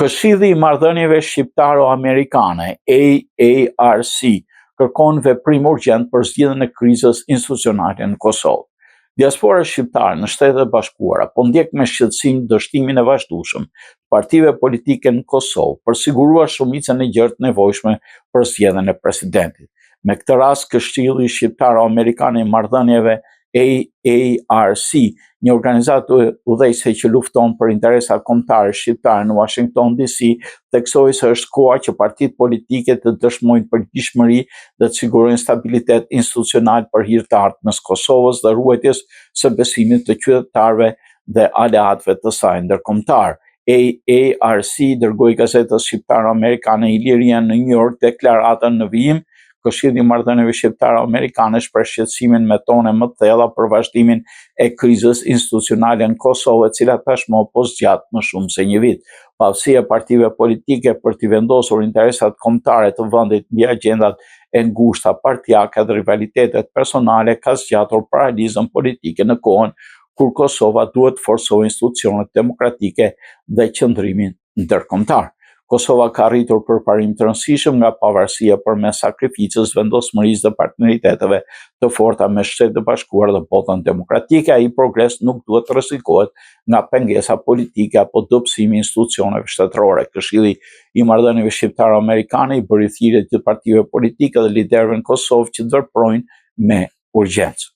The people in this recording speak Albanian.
Këshilli i Marrëdhënieve Shqiptaro-Amerikane, AARC, kërkon veprim urgjent për zgjidhjen e krizës institucionale në Kosovë. Diaspora shqiptare në Shtetet e Bashkuara po ndjek me shqetësim dështimin e vazhdueshëm të partive politike në Kosovë për siguruar shumicën e gjerë të nevojshme për zgjedhjen e presidentit. Me këtë rast, Këshilli Shqiptaro-Amerikan i Marrëdhënieve AARC, një organizatë udhëheqëse që lufton për interesat kombëtare shqiptare në Washington DC, theksoi se është koha që partitë politike të dëshmojnë përgjegjësi dhe të sigurojnë stabilitet institucional për hir të ardhmës Kosovës dhe ruajtjes së besimit të qytetarëve dhe aleatëve të saj ndërkombëtar. AARC dërgoi gazetës shqiptaro-amerikane Iliria në New York deklaratën në vijim. Këshilli i Marrëdhënieve Shqiptaro-Amerikane shpreh shqetësimin me tone më të thella për vazhdimin e krizës institucionale në Kosovë, e cila tashmë po zgjat më shumë se një vit. Pavarësia e partive politike për të vendosur interesat kombëtare të vendit mbi agjendat e ngushta partijake dhe rivalitetet personale ka zgjatur paralizën politike në kohën kur Kosova duhet të forcojë institucionet demokratike dhe qëndrimin ndërkombëtar. Kosova ka arritur përparim të rëndësishëm nga pavarësia përmes sakrificës, vendosmërisë dhe partneriteteve të forta me Shtetet e Bashkuara dhe botën demokratike. Ai progres nuk duhet të rrezikohet nga pengesa politike apo dobësimi i institucioneve shtetërore. Këshilli i Marrëdhënieve Shqiptaro-Amerikane i bëri thirrje të partive politike dhe liderëve në Kosovë që të veprojnë me urgjencë.